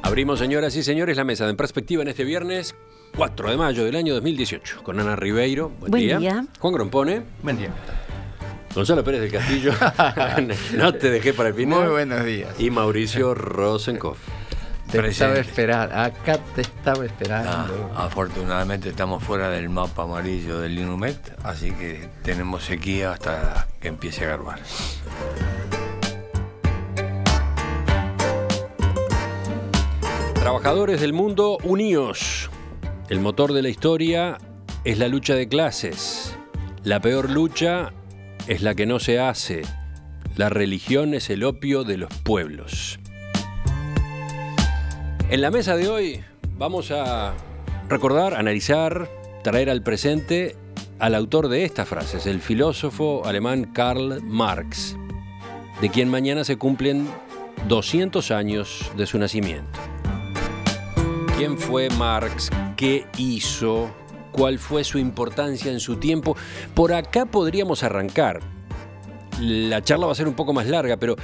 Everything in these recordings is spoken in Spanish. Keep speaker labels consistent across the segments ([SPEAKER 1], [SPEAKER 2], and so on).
[SPEAKER 1] Abrimos, señoras y señores, la mesa de En Perspectiva en este viernes 4 de mayo del año 2018 con Ana Ribeiro. Buen día. Juan Grompone.
[SPEAKER 2] Buen día.
[SPEAKER 1] Gonzalo Pérez del Castillo. No te dejé para el final.
[SPEAKER 2] Muy buenos días.
[SPEAKER 1] Y Mauricio Rosenkopf.
[SPEAKER 2] Te estaba esperando. Acá te estaba esperando.
[SPEAKER 3] Afortunadamente estamos fuera del mapa amarillo del INUMET, así que tenemos sequía hasta que empiece a garbar.
[SPEAKER 1] Trabajadores del mundo, uníos. El motor de la historia es la lucha de clases. La peor lucha es la que no se hace. La religión es el opio de los pueblos. En la mesa de hoy vamos a recordar, analizar, traer al presente al autor de estas frases, el filósofo alemán Karl Marx, de quien mañana se cumplen 200 años de su nacimiento. ¿Quién fue Marx? ¿Qué hizo? ¿Cuál fue su importancia en su tiempo? Por acá podríamos arrancar. La charla va a ser un poco más larga, pero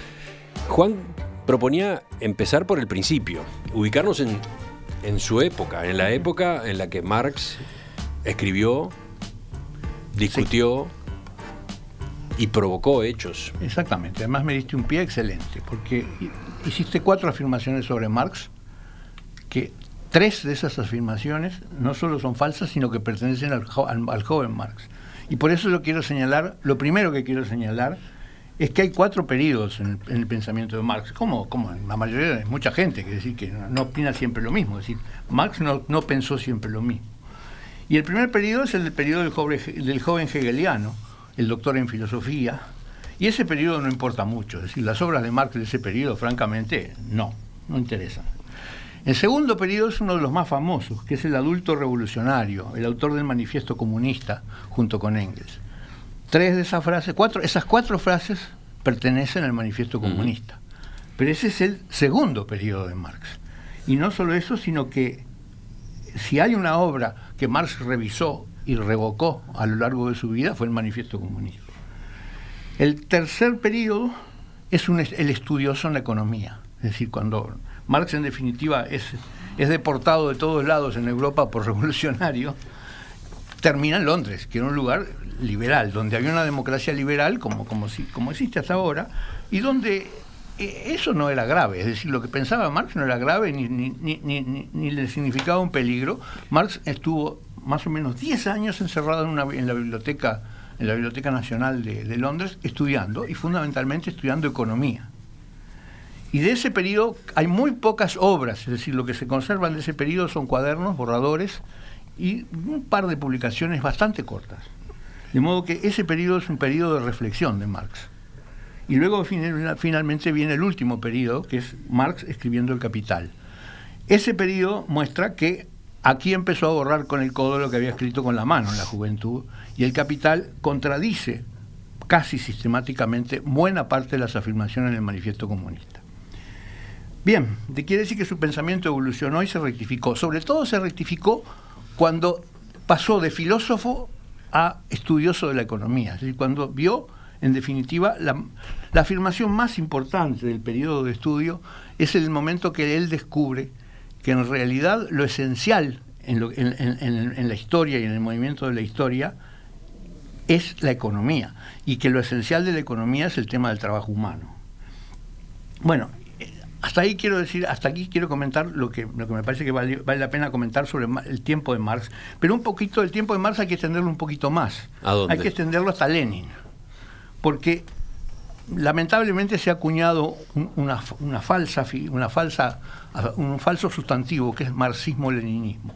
[SPEAKER 1] Juan proponía empezar por el principio, ubicarnos en su época, en la época en la que Marx escribió, discutió y provocó hechos.
[SPEAKER 2] Exactamente, además me diste un pie excelente, porque hiciste 4 afirmaciones sobre Marx, que 3 de esas afirmaciones no solo son falsas, sino que pertenecen al joven Marx. Y por eso lo quiero señalar, lo primero que quiero señalar es que hay 4 periodos en el pensamiento de Marx, como en la mayoría de mucha gente, que decir que no opina siempre lo mismo, es decir, Marx no pensó siempre lo mismo. Y el primer periodo es el periodo del joven hegeliano, el doctor en filosofía, y ese periodo no importa mucho, es decir, las obras de Marx de ese periodo, francamente, no interesan. El segundo periodo es uno de los más famosos, que es el adulto revolucionario, el autor del Manifiesto Comunista, junto con Engels. 3 de esas frases, esas 4 frases pertenecen al Manifiesto Comunista. Pero ese es el segundo periodo de Marx. Y no solo eso, sino que si hay una obra que Marx revisó y revocó a lo largo de su vida, fue el Manifiesto Comunista. El tercer periodo es el estudioso en la economía. Es decir, cuando Marx en definitiva es deportado de todos lados en Europa por revolucionario, termina en Londres, que era un lugar liberal, donde había una democracia liberal como existe hasta ahora, y donde eso no era grave, es decir, lo que pensaba Marx no era grave ni le significaba un peligro. Marx estuvo más o menos 10 años encerrado en la Biblioteca Nacional de Londres estudiando, y fundamentalmente estudiando economía. Y de ese periodo hay muy pocas obras, es decir, lo que se conservan de ese periodo son cuadernos, borradores y un par de publicaciones bastante cortas. De modo que ese periodo es un periodo de reflexión de Marx. Y luego finalmente viene el último periodo, que es Marx escribiendo El Capital. Ese periodo muestra que aquí empezó a borrar con el codo lo que había escrito con la mano en la juventud, y El Capital contradice casi sistemáticamente buena parte de las afirmaciones del Manifiesto Comunista. Bien, quiere decir que su pensamiento evolucionó y se rectificó. Sobre todo se rectificó cuando pasó de filósofo a estudioso de la economía. Es decir, cuando vio, en definitiva, la afirmación más importante del periodo de estudio es el momento que él descubre que en realidad lo esencial en la historia y en el movimiento de la historia es la economía, y que lo esencial de la economía es el tema del trabajo humano. Bueno, hasta aquí quiero comentar lo que me parece que vale la pena comentar sobre el tiempo de Marx, pero un poquito el tiempo de Marx hay que extenderlo un poquito más.
[SPEAKER 1] ¿A dónde?
[SPEAKER 2] Hay que extenderlo hasta Lenin, porque lamentablemente se ha acuñado un falso sustantivo que es marxismo-leninismo.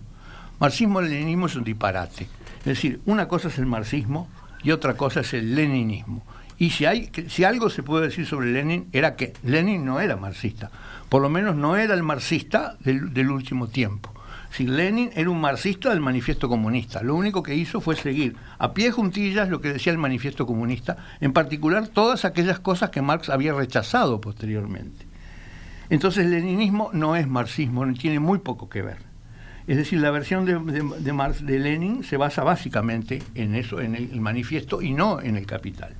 [SPEAKER 2] Marxismo-leninismo es un disparate. Es decir, una cosa es el marxismo y otra cosa es el leninismo. Y si algo se puede decir sobre Lenin, era que Lenin no era marxista, por lo menos no era el marxista del último tiempo. Si Lenin era un marxista del Manifiesto Comunista, lo único que hizo fue seguir a pie juntillas lo que decía el Manifiesto Comunista, en particular todas aquellas cosas que Marx había rechazado posteriormente. Entonces el leninismo no es marxismo, tiene muy poco que ver. Es decir, la versión de Marx de Lenin se basa básicamente en eso, en el Manifiesto, y no en el Capital.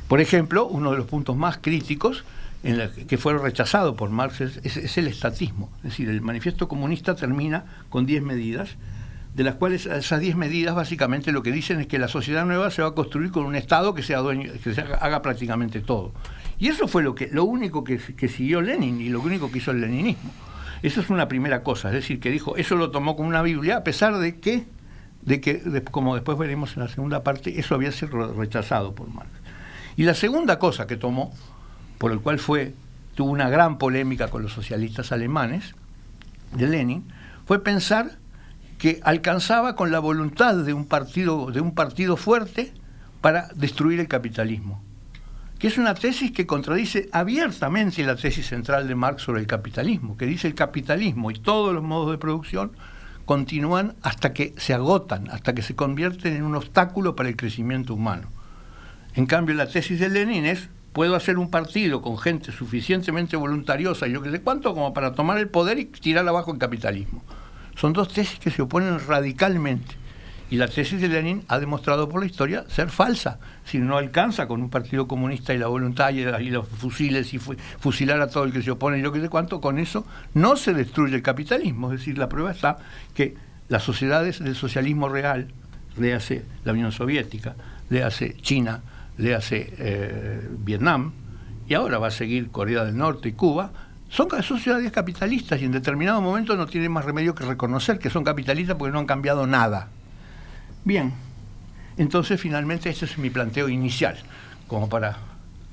[SPEAKER 2] Por ejemplo, uno de los puntos más críticos que fue rechazado por Marx es el estatismo. Es decir, el manifiesto comunista termina con 10 medidas, de las cuales esas 10 medidas básicamente lo que dicen es que la sociedad nueva se va a construir con un Estado que sea dueño, que haga prácticamente todo. Y eso fue lo único que siguió Lenin y lo único que hizo el leninismo. Eso es una primera cosa, es decir, que dijo, eso lo tomó como una Biblia, a pesar de que como después veremos en la segunda parte, eso había sido rechazado por Marx. Y la segunda cosa que tomó, por el cual tuvo una gran polémica con los socialistas alemanes de Lenin, fue pensar que alcanzaba con la voluntad de un partido fuerte para destruir el capitalismo, que es una tesis que contradice abiertamente la tesis central de Marx sobre el capitalismo, que dice el capitalismo y todos los modos de producción continúan hasta que se agotan, hasta que se convierten en un obstáculo para el crecimiento humano. En cambio, la tesis de Lenin es: puedo hacer un partido con gente suficientemente voluntariosa y yo qué sé cuánto como para tomar el poder y tirar abajo el capitalismo. Son dos tesis que se oponen radicalmente. Y la tesis de Lenin ha demostrado por la historia ser falsa. Si no alcanza con un partido comunista y la voluntad y los fusiles y fusilar a todo el que se opone y yo qué sé cuánto, con eso no se destruye el capitalismo. Es decir, la prueba está que las sociedades del socialismo real, léase la Unión Soviética, léase China, léase Vietnam, y ahora va a seguir Corea del Norte y Cuba, son sociedades capitalistas y en determinado momento no tienen más remedio que reconocer que son capitalistas porque no han cambiado nada. Bien, entonces finalmente este es mi planteo inicial, como para...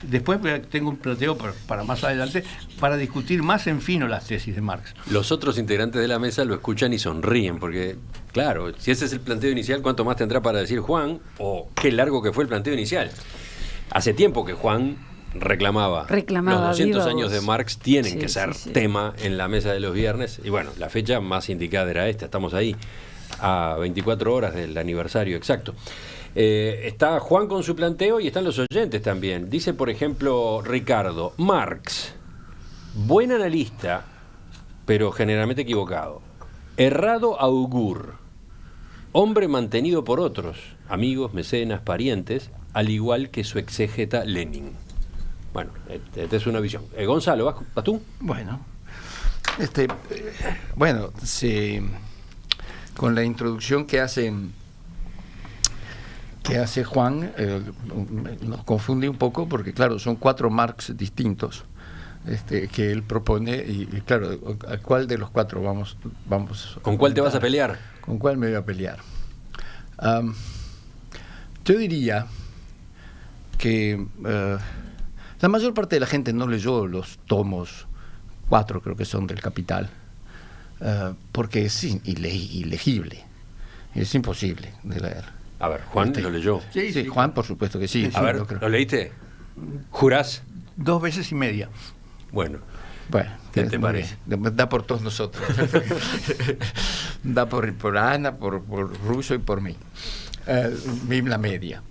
[SPEAKER 2] Después tengo un planteo para más adelante, para discutir más en fino las tesis de Marx.
[SPEAKER 1] Los otros integrantes de la mesa lo escuchan y sonríen, porque, claro, si ese es el planteo inicial, ¿cuánto más tendrá para decir Juan? O qué largo que fue el planteo inicial. Hace tiempo que Juan reclamaba los 200 años de Marx tienen que ser tema en la mesa de los viernes, y bueno, la fecha más indicada era esta, estamos ahí, a 24 horas del aniversario exacto. Está Juan con su planteo y están los oyentes también. Dice, por ejemplo, Ricardo: Marx, buen analista, pero generalmente equivocado. Errado augur. Hombre mantenido por otros, amigos, mecenas, parientes, al igual que su exégeta Lenin. Bueno, esta es una visión. Gonzalo, ¿vas tú?
[SPEAKER 4] Bueno, con la introducción que hace Juan, nos confunde un poco porque, claro, son 4 Marx distintos que él propone y claro, ¿a cuál de los 4 vamos?
[SPEAKER 1] ¿Con cuál te vas a pelear?
[SPEAKER 4] ¿Con cuál me voy a pelear? Yo diría que la mayor parte de la gente no leyó los tomos 4, creo que son, del Capital, porque es ilegible, es imposible de leer.
[SPEAKER 1] A ver, Juan lo leyó.
[SPEAKER 4] Sí, Juan, por supuesto que sí.
[SPEAKER 1] A ver, ¿lo leíste? ¿Jurás?
[SPEAKER 2] 2 veces y media.
[SPEAKER 1] Bueno,
[SPEAKER 4] ¿qué te parece? Da por todos nosotros. Da por Ana, por Russo y por mí. La media.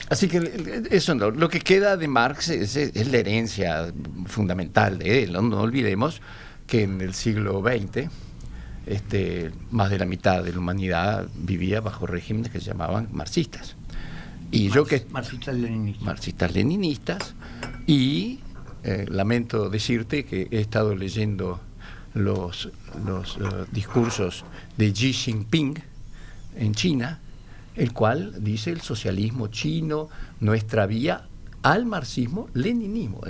[SPEAKER 4] Así que eso no. Lo que queda de Marx es la herencia fundamental de él. No olvidemos que en el siglo XX más de la mitad de la humanidad vivía bajo regímenes que se llamaban marxistas. Y marxistas leninistas. Y lamento decirte que he estado leyendo los discursos de Xi Jinping en China, el cual dice el socialismo chino, nuestra vía al marxismo-leninismo.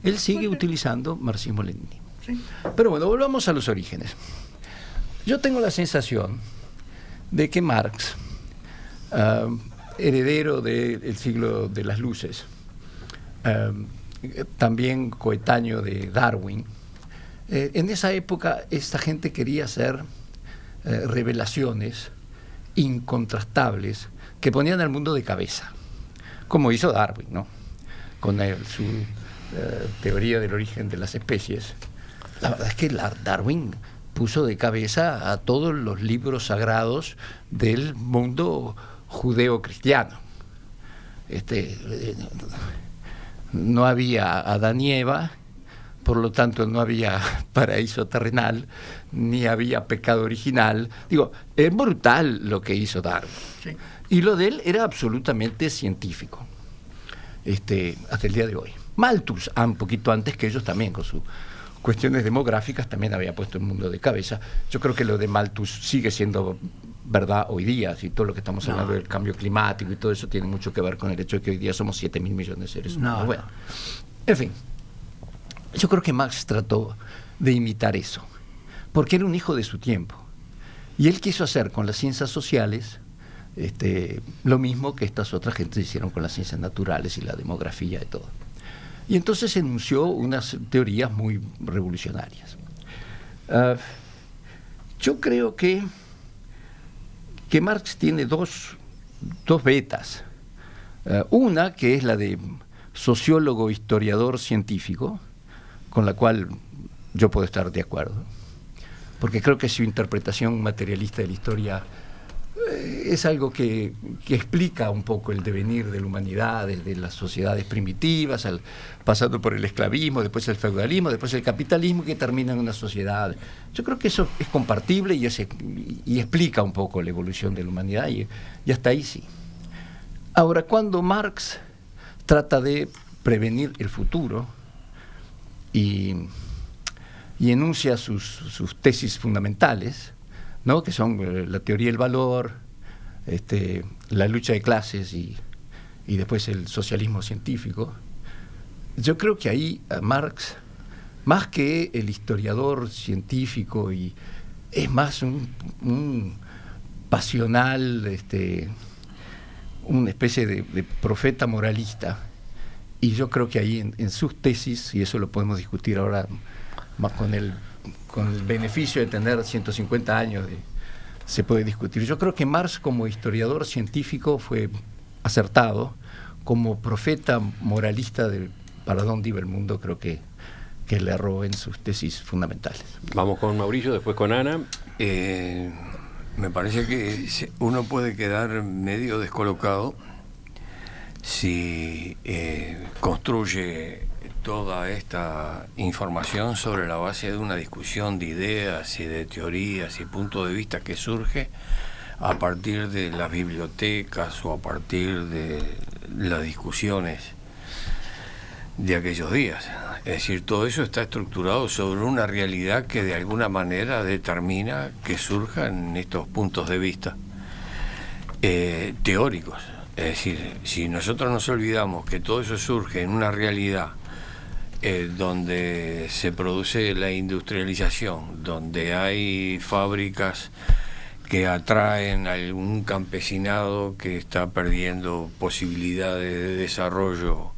[SPEAKER 4] Él sigue utilizando marxismo-leninismo. Sí. Pero bueno, volvamos a los orígenes. Yo tengo la sensación de que Marx, heredero del siglo de las luces, también coetáneo de Darwin, en esa época esta gente quería hacer revelaciones incontrastables que ponían al mundo de cabeza, como hizo Darwin, ¿no? Con su teoría del origen de las especies. La verdad es que Darwin puso de cabeza a todos los libros sagrados del mundo judeo-cristiano. No había Adán y Eva, por lo tanto no había paraíso terrenal, ni había pecado original. Digo, es brutal lo que hizo Darwin. Sí. Y lo de él era absolutamente científico, hasta el día de hoy. Malthus, un poquito antes que ellos también, con sus cuestiones demográficas, también había puesto el mundo de cabeza. Yo creo que lo de Malthus sigue siendo verdad hoy día, si todo lo que estamos hablando del cambio climático y todo eso tiene mucho que ver con el hecho de que hoy día somos 7.000 millones de seres humanos. Bueno, en fin, yo creo que Marx trató de imitar eso, porque era un hijo de su tiempo. Y él quiso hacer con las ciencias sociales lo mismo que estas otras gentes hicieron con las ciencias naturales y la demografía y todo. Y entonces enunció unas teorías muy revolucionarias. Yo creo que Marx tiene dos vetas. Una que es la de sociólogo, historiador, científico, con la cual yo puedo estar de acuerdo, porque creo que su interpretación materialista de la historia es algo que explica un poco el devenir de la humanidad desde las sociedades primitivas, pasando por el esclavismo, después el feudalismo, después el capitalismo, que termina en una sociedad. Yo creo que eso es compartible y explica un poco la evolución de la humanidad, y hasta ahí sí. Ahora, cuando Marx trata de prevenir el futuro y enuncia sus tesis fundamentales, ¿no?, que son la teoría del valor, la lucha de clases y después el socialismo científico, yo creo que ahí Marx, más que el historiador científico, es más un pasional, una especie de profeta moralista. Y yo creo que ahí en sus tesis, y eso lo podemos discutir ahora más con el beneficio de tener 150 años, se puede discutir. Yo creo que Marx, como historiador científico, fue acertado. Como profeta moralista de para dónde iba el mundo, creo que le erró en sus tesis fundamentales.
[SPEAKER 1] Vamos con Mauricio, después con Ana.
[SPEAKER 3] Me parece que uno puede quedar medio descolocado si construye toda esta información sobre la base de una discusión de ideas y de teorías y puntos de vista que surge a partir de las bibliotecas o a partir de las discusiones de aquellos días. Es decir, todo eso está estructurado sobre una realidad que de alguna manera determina que surjan estos puntos de vista teóricos. Es decir, si nosotros nos olvidamos que todo eso surge en una realidad donde se produce la industrialización, donde hay fábricas que atraen a algún campesinado que está perdiendo posibilidades de desarrollo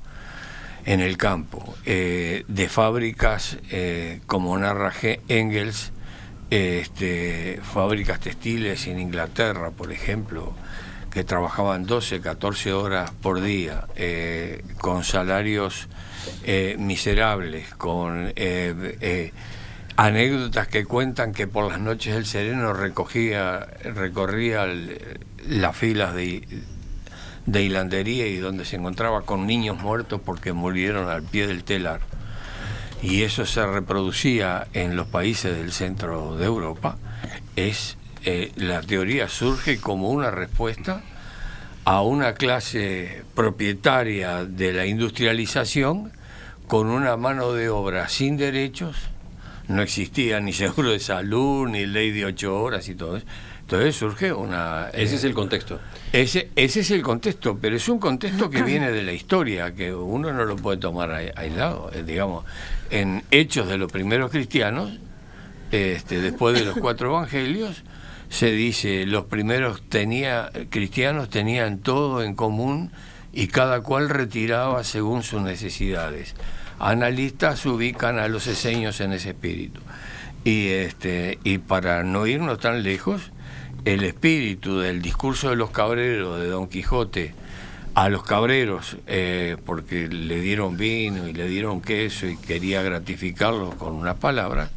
[SPEAKER 3] en el campo, de fábricas como narra Engels, fábricas textiles en Inglaterra, por ejemplo, que trabajaban 12, 14 horas por día, con salarios miserables, con anécdotas que cuentan que por las noches el sereno recorría las filas de hilandería y donde se encontraba con niños muertos porque murieron al pie del telar. Y eso se reproducía en los países del centro de Europa. La teoría surge como una respuesta a una clase propietaria de la industrialización con una mano de obra sin derechos. No existía ni seguro de salud, ni ley de 8 horas y todo eso. Entonces surge una...
[SPEAKER 1] Ese es el contexto.
[SPEAKER 3] Ese es el contexto, pero es un contexto que viene de la historia, que uno no lo puede tomar aislado. Digamos, en Hechos de los primeros cristianos, después de los 4 evangelios, se dice, los primeros cristianos tenían todo en común y cada cual retiraba según sus necesidades. Analistas ubican a los eseños en ese espíritu. Y para no irnos tan lejos, el espíritu del discurso de los cabreros de Don Quijote a los cabreros, porque le dieron vino y le dieron queso y quería gratificarlos con unas palabras,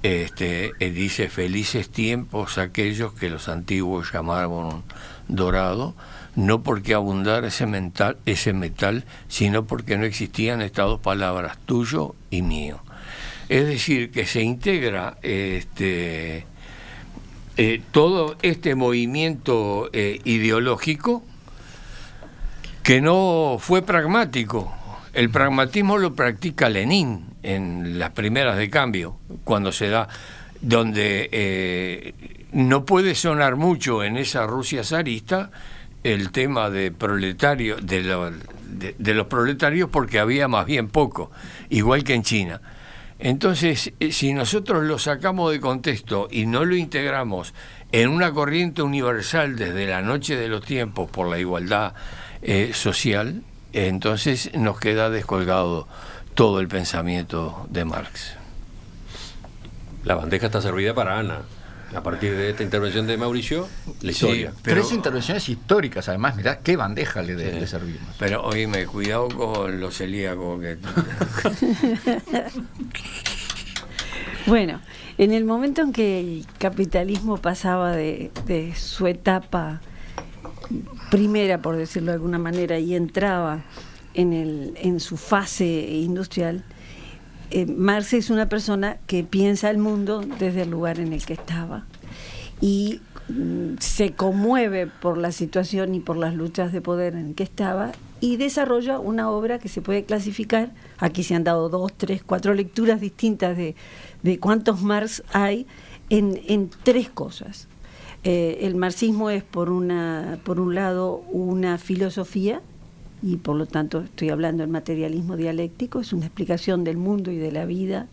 [SPEAKER 3] dice, felices tiempos aquellos que los antiguos llamaban dorado, no porque abundara ese metal, sino porque no existían estas 2 palabras, tuyo y mío. Es decir, que se integra todo este movimiento ideológico que no fue pragmático, El pragmatismo lo practica Lenin en las primeras de cambio, cuando se da, donde no puede sonar mucho en esa Rusia zarista el tema de proletario, de los proletarios, porque había más bien poco, igual que en China. Entonces, si nosotros lo sacamos de contexto y no lo integramos en una corriente universal desde la noche de los tiempos por la igualdad social, entonces nos queda descolgado todo el pensamiento de Marx.
[SPEAKER 1] La bandeja está servida para Ana. A partir de esta intervención de Mauricio, la historia.
[SPEAKER 3] Sí, pero,
[SPEAKER 4] 3 intervenciones históricas, además, mirá qué bandeja le servimos.
[SPEAKER 3] Pero oíme, cuidado con los celíacos que...
[SPEAKER 5] Bueno, en el momento en que el capitalismo pasaba de su etapa primera, por decirlo de alguna manera, y entraba en su fase industrial, Marx es una persona que piensa el mundo desde el lugar en el que estaba y se conmueve por la situación y por las luchas de poder en el que estaba y desarrolla una obra que se puede clasificar. Aquí se han dado 2, 3, 4 lecturas distintas de cuántos Marx hay en 3 cosas. El marxismo es por un lado una filosofía, y por lo tanto estoy hablando del materialismo dialéctico, es una explicación del mundo y de la vida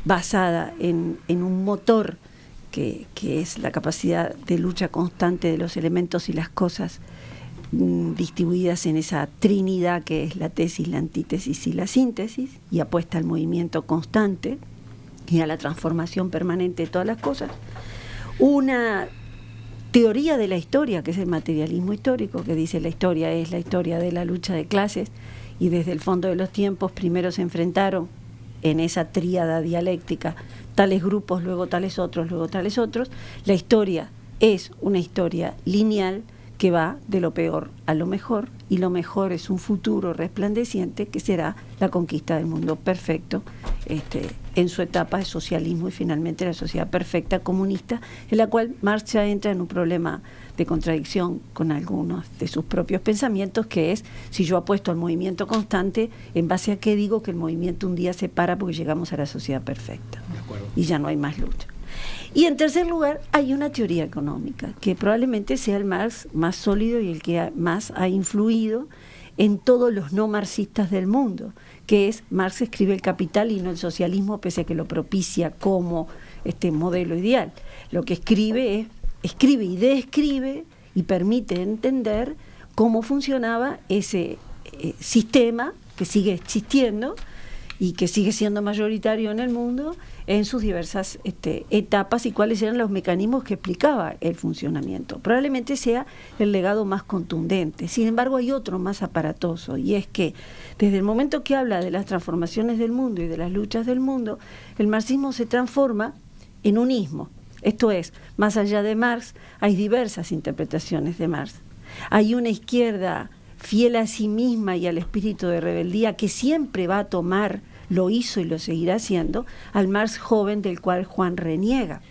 [SPEAKER 5] basada en un motor que es la capacidad de lucha constante de los elementos y las cosas distribuidas en esa trinidad que es la tesis, la antítesis y la síntesis, y apuesta al movimiento constante y a la transformación permanente de todas las cosas. Una teoría de la historia, que es el materialismo histórico, que dice la historia es la historia de la lucha de clases, y desde el fondo de los tiempos primero se enfrentaron en esa tríada dialéctica tales grupos, luego tales otros, luego tales otros. La historia es una historia lineal que va de lo peor a lo mejor, y lo mejor es un futuro resplandeciente que será la conquista del mundo perfecto, en su etapa de socialismo y finalmente la sociedad perfecta comunista, en la cual Marx ya entra en un problema de contradicción con algunos de sus propios pensamientos, que es: si yo apuesto al movimiento constante, ¿en base a qué digo que el movimiento un día se para porque llegamos a la sociedad perfecta y ya no hay más lucha? Y en tercer lugar, hay una teoría económica, que probablemente sea el Marx más sólido y el que más ha influido en todos los no marxistas del mundo, que es: Marx escribe el Capital y no el socialismo, pese a que lo propicia como modelo ideal. Lo que escribe es, escribe y describe y permite entender cómo funcionaba ese sistema que sigue existiendo y que sigue siendo mayoritario en el mundo en sus diversas etapas, y cuáles eran los mecanismos que explicaba el funcionamiento. Probablemente sea el legado más contundente. Sin embargo, hay otro más aparatoso, y es que desde el momento que habla de las transformaciones del mundo y de las luchas del mundo, el marxismo se transforma en unismo. Esto es, más allá de Marx, hay diversas interpretaciones de Marx. Hay una izquierda fiel a sí misma y al espíritu de rebeldía, que siempre va a tomar, lo hizo y lo seguirá haciendo, al Marx joven del cual Juan reniega.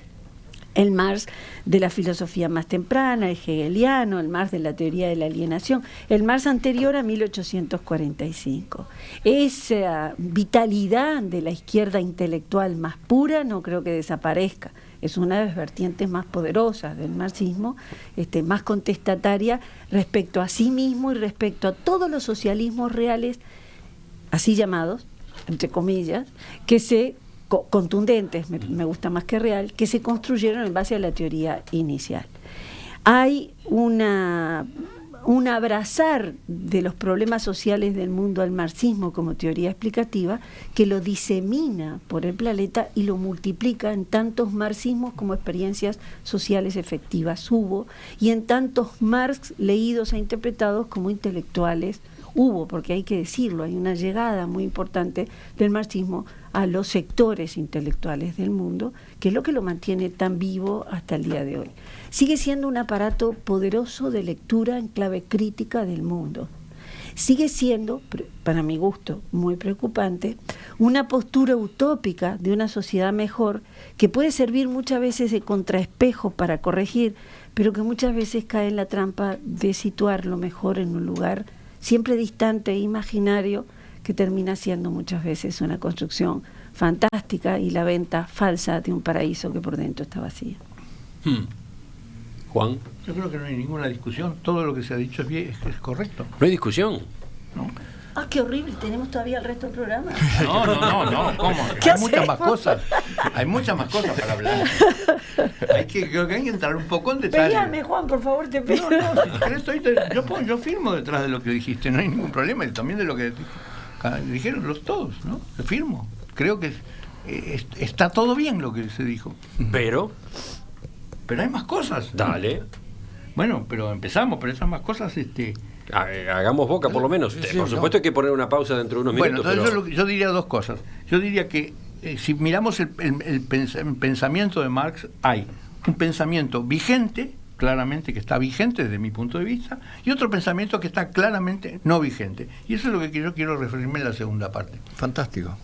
[SPEAKER 5] El Marx de la filosofía más temprana, el hegeliano, el Marx de la teoría de la alienación, el Marx anterior a 1845. Esa vitalidad de la izquierda intelectual más pura no creo que desaparezca. Es una de las vertientes más poderosas del marxismo, más contestataria respecto a sí mismo y respecto a todos los socialismos reales, así llamados, entre comillas, que se contundentes, me gusta más que real, que se construyeron en base a la teoría inicial. Hay un abrazar de los problemas sociales del mundo al marxismo como teoría explicativa, que lo disemina por el planeta y lo multiplica en tantos marxismos como experiencias sociales efectivas hubo, y en tantos Marx leídos e interpretados como intelectuales hubo, porque hay que decirlo, hay una llegada muy importante del marxismo a los sectores intelectuales del mundo, que es lo que lo mantiene tan vivo hasta el día de hoy. Sigue siendo un aparato poderoso de lectura en clave crítica del mundo. Sigue siendo, para mi gusto, muy preocupante, una postura utópica de una sociedad mejor, que puede servir muchas veces de contraespejo para corregir, pero que muchas veces cae en la trampa de situar lo mejor en un lugar siempre distante e imaginario, que termina siendo muchas veces una construcción fantástica y la venta falsa de un paraíso que por dentro está vacío.
[SPEAKER 1] Juan,
[SPEAKER 2] Yo creo que no hay ninguna discusión. Todo lo que se ha dicho es correcto.
[SPEAKER 1] ¿no hay discusión?
[SPEAKER 2] ¿No?
[SPEAKER 5] Ah, qué horrible, tenemos todavía el resto del programa.
[SPEAKER 2] No, ¿cómo?
[SPEAKER 5] ¿Qué
[SPEAKER 2] Hay muchas
[SPEAKER 5] hacemos?
[SPEAKER 2] más cosas. Hay muchas más cosas para hablar. Creo que hay que entrar un poco en detalle.
[SPEAKER 5] Peleame, Juan, por favor, te pido.
[SPEAKER 2] Yo firmo detrás de lo que dijiste, no hay ningún problema. Y también de lo que dijeron los todos, ¿no? Lo firmo. Creo que está todo bien lo que se dijo.
[SPEAKER 1] Pero,
[SPEAKER 2] Pero hay más cosas.
[SPEAKER 1] dale,
[SPEAKER 2] Bueno, pero empezamos, pero esas más cosas,
[SPEAKER 1] hagamos boca por lo menos.
[SPEAKER 4] Sí,
[SPEAKER 1] Por supuesto hay que poner una pausa dentro de unos
[SPEAKER 2] Bueno,
[SPEAKER 1] minutos.
[SPEAKER 2] entonces yo diría dos cosas. Yo diría que si miramos el pensamiento de Marx, hay un pensamiento vigente, claramente que está vigente desde mi punto de vista, y otro pensamiento que está claramente no vigente. Y eso es lo que yo quiero referirme en la segunda parte.
[SPEAKER 4] Fantástico.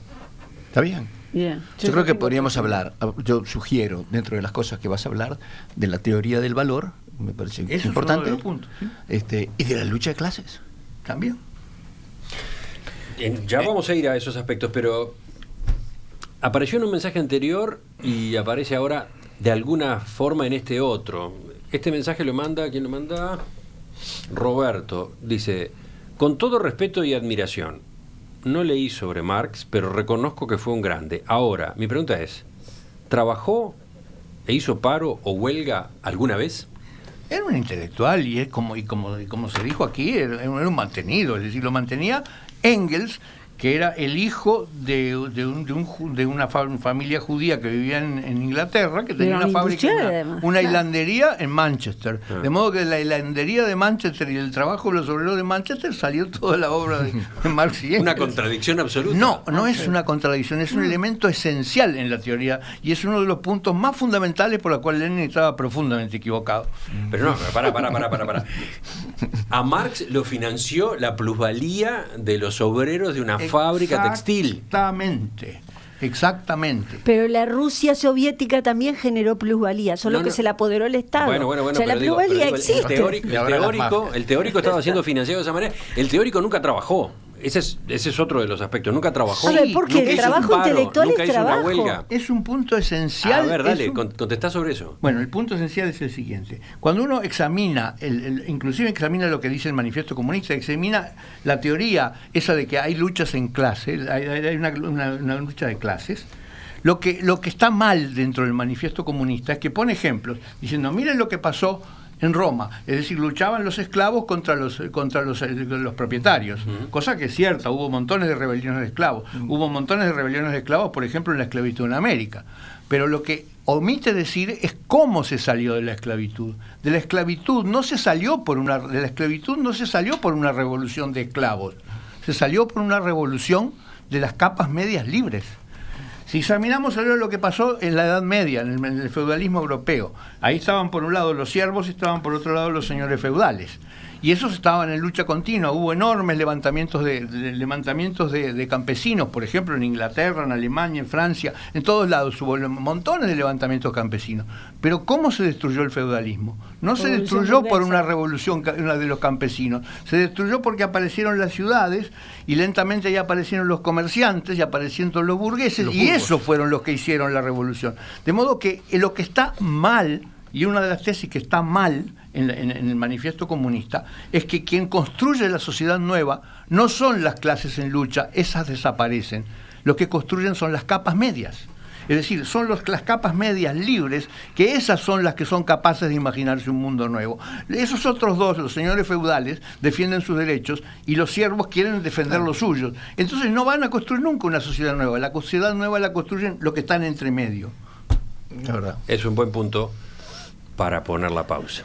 [SPEAKER 4] ¿Está bien?
[SPEAKER 5] Bien.
[SPEAKER 4] Yo creo que podríamos hablar, yo sugiero, dentro de las cosas que vas a hablar, de la teoría del valor, me parece
[SPEAKER 2] Eso
[SPEAKER 4] importante,
[SPEAKER 2] es uno de los puntos, ¿sí?
[SPEAKER 4] Y de la lucha de clases.
[SPEAKER 2] También.
[SPEAKER 1] Ya vamos a ir a esos aspectos, pero apareció en un mensaje anterior y aparece ahora de alguna forma en este otro. Este mensaje lo manda, ¿quién lo manda? Roberto. Dice, con todo respeto y admiración, no leí sobre Marx, pero reconozco que fue un grande. Ahora, mi pregunta es, ¿trabajó e hizo paro o huelga alguna vez?
[SPEAKER 2] Era un intelectual y como se dijo aquí, era un mantenido, es decir, lo mantenía Engels, que era el hijo de una familia judía que vivía en Inglaterra, que tenía
[SPEAKER 5] Pero
[SPEAKER 2] una fábrica,
[SPEAKER 5] industrial, además,
[SPEAKER 2] una
[SPEAKER 5] claro.
[SPEAKER 2] hilandería en Manchester. De modo que la hilandería de Manchester y el trabajo de los obreros de Manchester salió toda la obra de Marx y Engels.
[SPEAKER 1] Una contradicción absoluta.
[SPEAKER 2] No es una contradicción, es un elemento esencial en la teoría y es uno de los puntos más fundamentales por los cuales Lenin estaba profundamente equivocado.
[SPEAKER 1] Pero no, para. A Marx lo financió la plusvalía de los obreros de una fábrica textil.
[SPEAKER 2] Exactamente.
[SPEAKER 5] Pero la Rusia soviética también generó plusvalía, solo que se la apoderó el Estado.
[SPEAKER 1] Bueno,
[SPEAKER 5] o sea, la
[SPEAKER 1] pero
[SPEAKER 5] plusvalía
[SPEAKER 1] digo,
[SPEAKER 5] existe.
[SPEAKER 1] el teórico estaba siendo financiado de esa manera. El teórico nunca trabajó. Ese es otro de los aspectos. Nunca trabajó.
[SPEAKER 5] A ver, porque
[SPEAKER 1] Nunca
[SPEAKER 5] el
[SPEAKER 1] hizo
[SPEAKER 5] trabajo
[SPEAKER 1] un paro,
[SPEAKER 5] intelectual
[SPEAKER 1] nunca
[SPEAKER 5] es
[SPEAKER 1] hizo una
[SPEAKER 5] trabajo.
[SPEAKER 1] huelga.
[SPEAKER 2] Es un punto esencial.
[SPEAKER 1] A ver, dale, contestá sobre eso.
[SPEAKER 2] Bueno, el punto esencial es el siguiente. Cuando uno examina, inclusive examina lo que dice el Manifiesto Comunista, examina la teoría esa de que hay luchas en clase, hay una lucha de clases, lo que está mal dentro del Manifiesto Comunista es que pone ejemplos, diciendo, miren lo que pasó en Roma, es decir, luchaban los esclavos contra los propietarios, cosa que es cierta, hubo montones de rebeliones de esclavos, hubo montones de rebeliones de esclavos, por ejemplo, en la esclavitud en América, pero lo que omite decir es cómo se salió de la esclavitud. De la esclavitud no se salió por una revolución de esclavos, se salió por una revolución de las capas medias libres. Si examinamos ahora lo que pasó en la Edad Media, en el feudalismo europeo, ahí estaban por un lado los siervos y estaban por otro lado los señores feudales. Y esos estaban en lucha continua. Hubo enormes levantamientos de campesinos, por ejemplo, en Inglaterra, en Alemania, en Francia, en todos lados hubo montones de levantamientos campesinos. Pero ¿cómo se destruyó el feudalismo? No se destruyó por una revolución de los campesinos, se destruyó porque aparecieron las ciudades y lentamente ya aparecieron los comerciantes y aparecieron los burgueses, y esos fueron los que hicieron la revolución. De modo que lo que está mal, y una de las tesis que está mal en el Manifiesto Comunista, es que quien construye la sociedad nueva no son las clases en lucha, esas desaparecen. Lo que construyen son las capas medias. Es decir, son las capas medias libres, que esas son las que son capaces de imaginarse un mundo nuevo. Esos otros dos, los señores feudales, defienden sus derechos y los siervos quieren defender los suyos. Entonces no van a construir nunca una sociedad nueva. La sociedad nueva la construyen los que están entre medio.
[SPEAKER 4] La verdad.
[SPEAKER 1] Es un buen punto para poner la pausa.